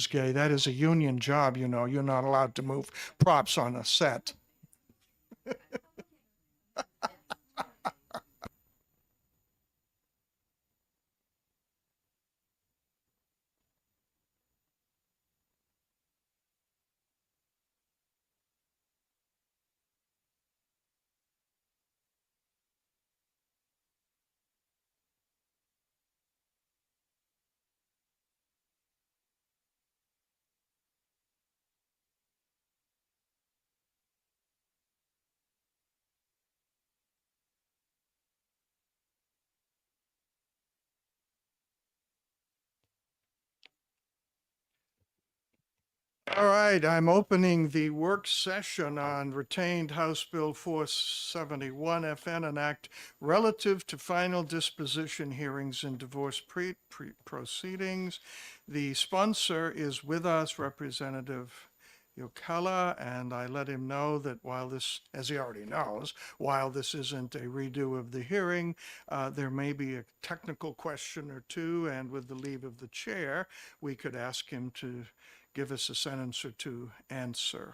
Gay. That is a union job, you know. You're not allowed to move props on a set. All right, I'm opening the work session on retained House Bill 471 FN, an act relative to final disposition hearings in divorce proceedings. The sponsor is with us, Representative Yokela, and I let him know that while this, as he already knows, while this isn't a redo of the hearing, there may be a technical question or two, and with the leave of the chair, we could ask him to give us a sentence or two answer.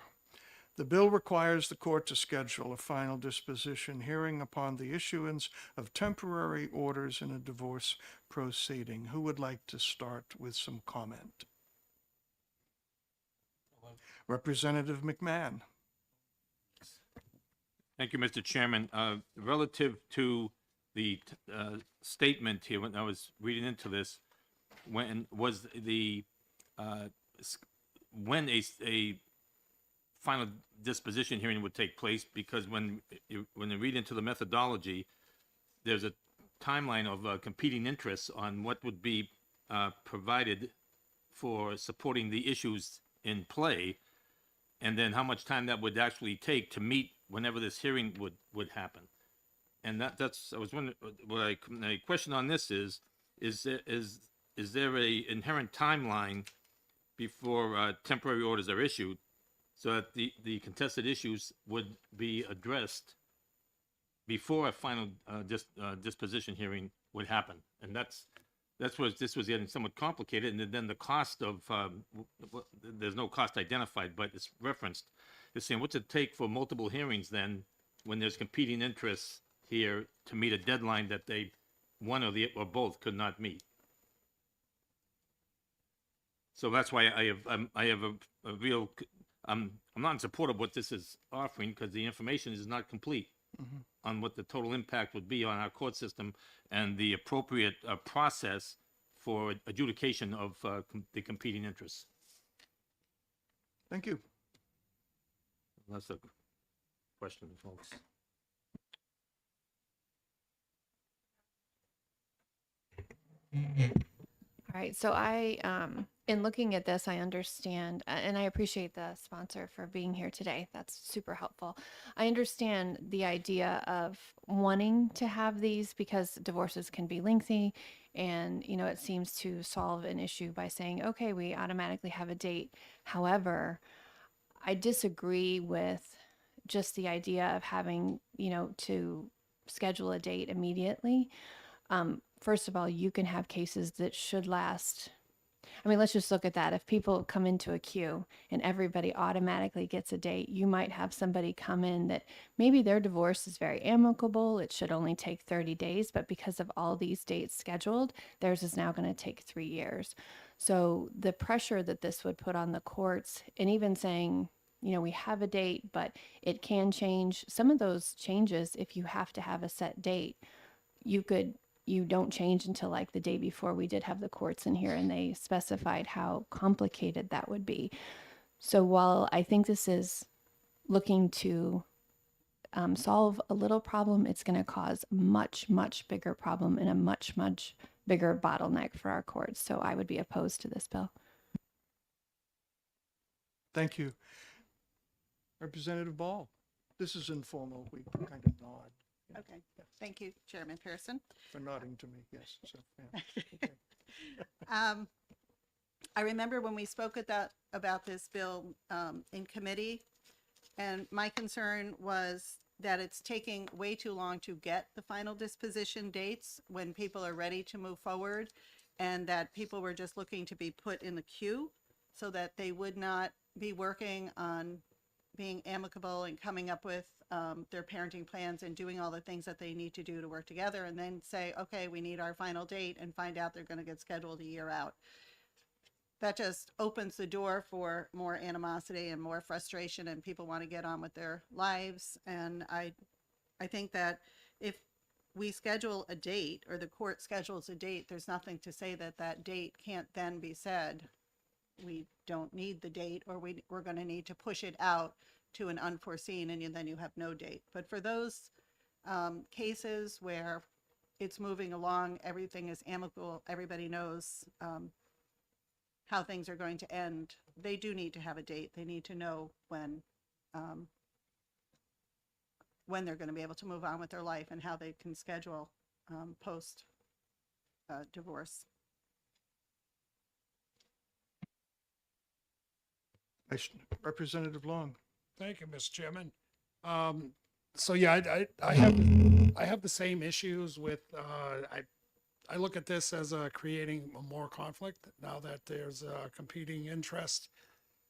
The bill requires the court to schedule a final disposition hearing upon the issuance of temporary orders in a divorce proceeding. Who would like to start with some comment? Representative McMahon. Thank you, Mr. Chairman. Relative to the statement here, when I was reading into this, when was the when a final disposition hearing would take place? Because when you read into the methodology, there's a timeline of competing interests on what would be provided for supporting the issues in play, and then how much time that would actually take to meet whenever this hearing would happen. And that's I was wondering, my question on this is there a inherent timeline before temporary orders are issued, so that the contested issues would be addressed before a final disposition hearing would happen? And that's where this was getting somewhat complicated. And then the cost of there's no cost identified, but it's referenced. It's saying, what's it take for multiple hearings then, when there's competing interests here, to meet a deadline that they one or both could not meet? So that's why I have a real I'm not in support of what this is offering, because the information is not complete on what the total impact would be on our court system and the appropriate process for adjudication of the competing interests. Thank you. That's the question, folks. All right, so in looking at this, I understand, and I appreciate the sponsor for being here today. That's super helpful. I understand the idea of wanting to have these because divorces can be lengthy, and, you know, it seems to solve an issue by saying, okay, we automatically have a date. However, I disagree with just the idea of having, you know, to schedule a date immediately. First of all, you can have cases that should last. I mean, let's just look at that. If people come into a queue and everybody automatically gets a date, you might have somebody come in that maybe their divorce is very amicable. It should only take 30 days, but because of all these dates scheduled, theirs is now going to take 3 years. So the pressure that this would put on the courts, and even saying, you know, we have a date, but it can change. Some of those changes, if you have to have a set date, you don't change until like the day before. We did have the courts in here and they specified how complicated that would be. So while I think this is looking to solve a little problem, it's going to cause much, much bigger problem and a much, much bigger bottleneck for our courts. So I would be opposed to this bill. Thank you. Representative Ball. This is informal. We kind of nod. Yeah. Okay. Thank you, Chairman Pearson. For nodding to me, yes. So, yeah. Okay. I remember when we spoke about this bill in committee, and my concern was that it's taking way too long to get the final disposition dates when people are ready to move forward, and that people were just looking to be put in the queue so that they would not be working on being amicable and coming up with their parenting plans and doing all the things that they need to do to work together, and then say, okay, we need our final date, and find out they're going to get scheduled a year out. That just opens the door for more animosity and more frustration, and people want to get on with their lives. And I think that if we schedule a date, or the court schedules a date, there's nothing to say that that date can't then be said, we don't need the date, or we're going to need to push it out to an unforeseen, and then you have no date. But for those cases where it's moving along, everything is amicable, everybody knows how things are going to end, they do need to have a date. They need to know when they're going to be able to move on with their life, and how they can schedule post divorce. Representative Long. Thank you, Mr. Chairman. So yeah, I have the same issues with, I look at this as creating more conflict now that there's a competing interest.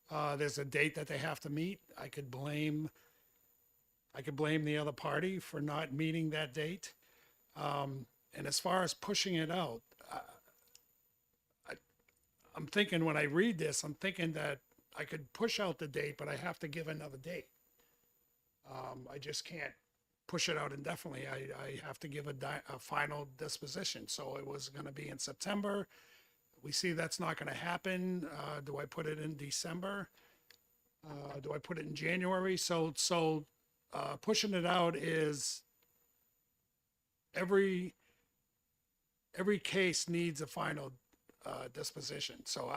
There's a date that they have to meet. I could blame the other party for not meeting that date. And as far as pushing it out, I'm thinking, when I read this, I'm thinking that I could push out the date, but I have to give another date. I just can't push it out indefinitely. I have to give a final disposition. So it was going to be in September. We see that's not going to happen. Do I put it in December? Do I put it in January? So pushing it out is every case needs a final disposition. So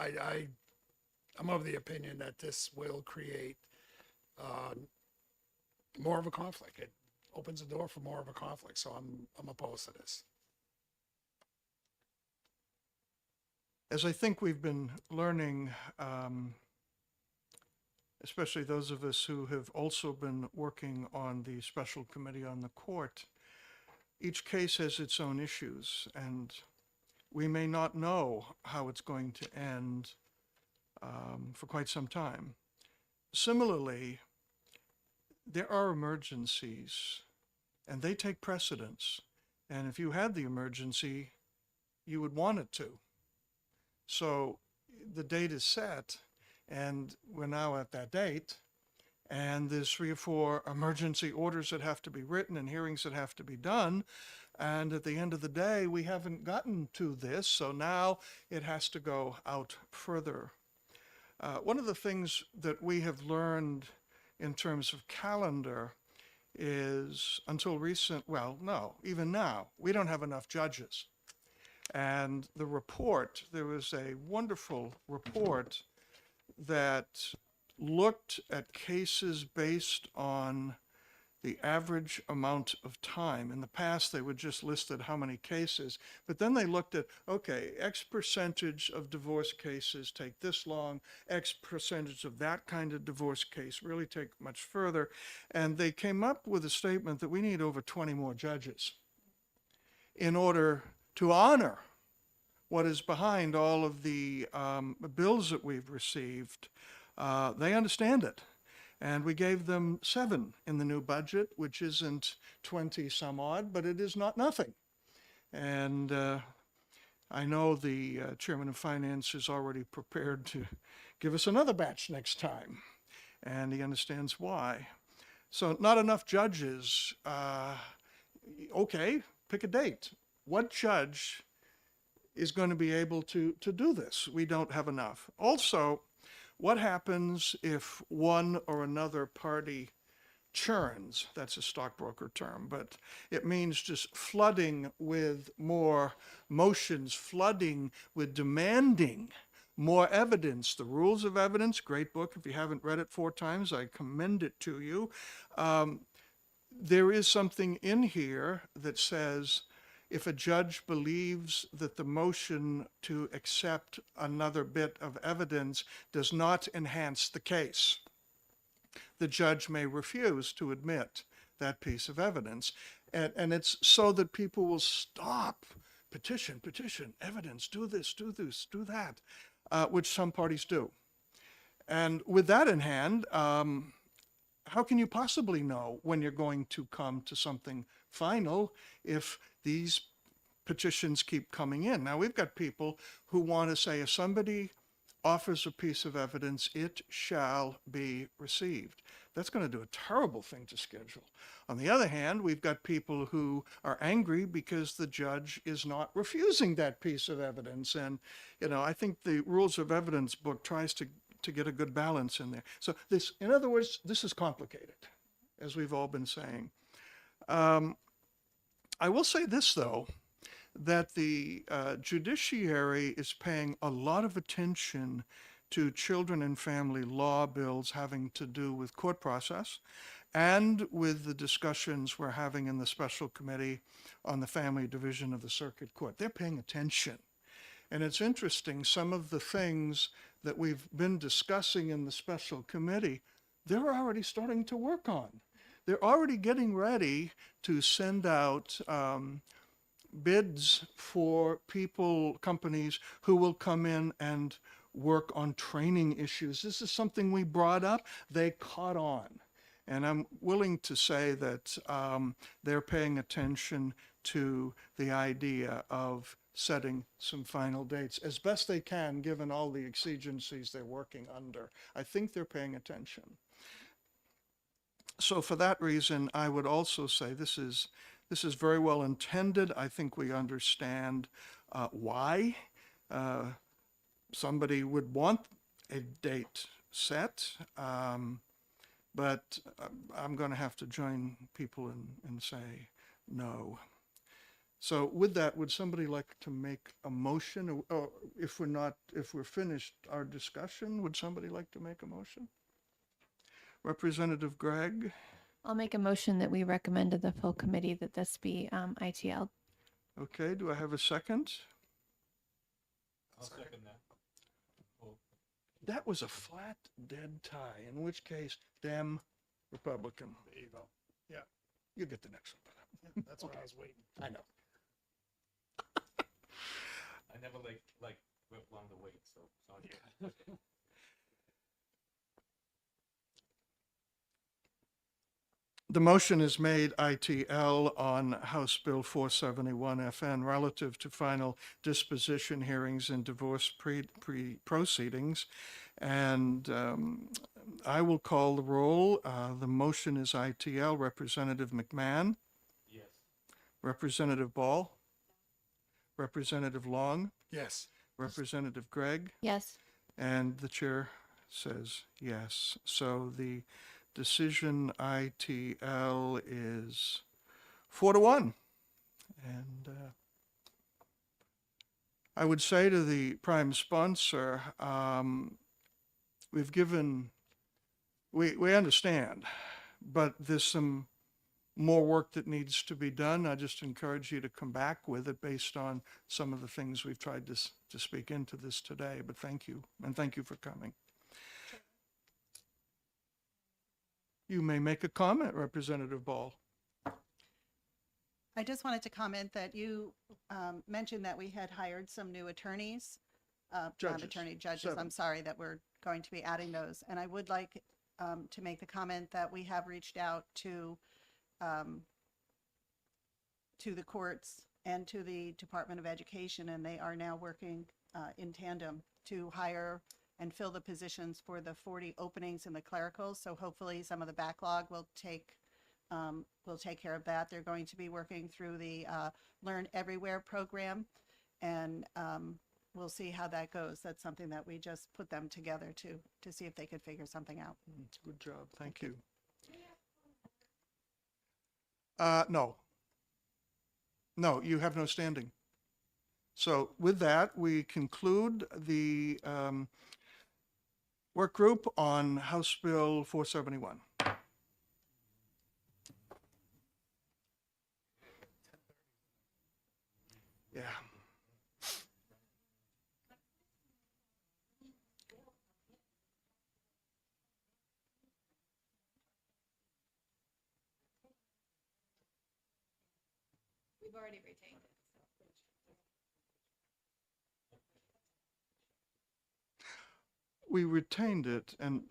I'm of the opinion that this will create more of a conflict. It opens the door for more of a conflict. So I'm opposed to this. As I think we've been learning, especially those of us who have also been working on the special committee on the court, each case has its own issues, and we may not know how it's going to end for quite some time. Similarly, there are emergencies, and they take precedence. And if you had the emergency, you would want it to. So the date is set, and we're now at that date, and there's 3 or 4 emergency orders that have to be written and hearings that have to be done. And at the end of the day, we haven't gotten to this, so now it has to go out further. One of the things that we have learned in terms of calendar is, until recent, well, no, even now, we don't have enough judges. And the report, there was a wonderful report that looked at cases based on the average amount of time. In the past, they would just listed how many cases, but then they looked at, okay, X percentage of divorce cases take this long, X percentage of that kind of divorce case really take much further. And they came up with a statement that we need over 20 more judges in order to honor what is behind all of the bills that we've received. They understand it. And we gave them 7 in the new budget, which isn't 20 some odd, but it is not nothing. And I know the Chairman of Finance is already prepared to give us another batch next time, and he understands why. So not enough judges. Okay, pick a date. What judge is going to be able to do this? We don't have enough. Also, what happens if one or another party churns? That's a stockbroker term, but it means just flooding with more motions, flooding with demanding more evidence. The Rules of Evidence, great book. If you haven't read it 4 times, I commend it to you. There is something in here that says, if a judge believes that the motion to accept another bit of evidence does not enhance the case, the judge may refuse to admit that piece of evidence. And it's so that people will stop, petition, evidence, do this, do that, which some parties do. And with that in hand, how can you possibly know when you're going to come to something final if these petitions keep coming in? Now, we've got people who want to say if somebody offers a piece of evidence, it shall be received. That's going to do a terrible thing to schedule. On the other hand, we've got people who are angry because the judge is not refusing that piece of evidence. And, I think the Rules of Evidence book tries to get a good balance in there. So this, in other words, this is complicated, as we've all been saying. I will say this, though, that the judiciary is paying a lot of attention to children and family law bills having to do with court process and with the discussions we're having in the special committee on the family division of the circuit court. They're paying attention. And it's interesting, some of the things that we've been discussing in the special committee, they're already starting to work on. They're already getting ready to send out bids for companies who will come in and work on training issues. This is something we brought up. They caught on. And I'm willing to say that they're paying attention to the idea of setting some final dates as best they can, given all the exigencies they're working under. I think they're paying attention. So for that reason, I would also say this is very well intended. I think we understand why somebody would want a date set, but I'm going to have to join people and say no. So with that, would somebody like to make a motion? Or if we're finished our discussion, would somebody like to make a motion? Representative Gregg? I'll make a motion that we recommend to the full committee that this be ITL. Okay, do I have a second? I'll second that. That was a flat, dead tie, in which case, Dem, Republican. There you go. Yeah, You get the next one. that's what I was waiting. I know. I never like rip along the weight, so it's on here. The motion is made ITL on House Bill 471 FN relative to final disposition hearings in divorce proceedings. And I will call the roll. The motion is ITL. Representative McMahon? Yes. Representative Ball? Representative Long? Yes. Representative Gregg? Yes. And the chair says yes. So the decision ITL is 4-1. And I would say to the prime sponsor, we understand, but there's some more work that needs to be done. I just encourage you to come back with it based on some of the things we've tried to speak into this today. But thank you, and thank you for coming. You may make a comment, Representative Ball. I just wanted to comment that you mentioned that we had hired some new attorneys, Judges. judges, 7. I'm sorry, that we're going to be adding those. And I would like to make the comment that we have reached out to the courts and to the Department of Education, and they are now working in tandem to hire and fill the positions for the 40 openings in the clericals. So hopefully some of the backlog will take care of that. They're going to be working through the Learn Everywhere program, and we'll see how that goes. That's something that we just put them together to see if they could figure something out. Good job. Thank you. No. No, you have no standing. So with that, we conclude the work group on House Bill 471. Yeah. We've already retained it. we retained it, and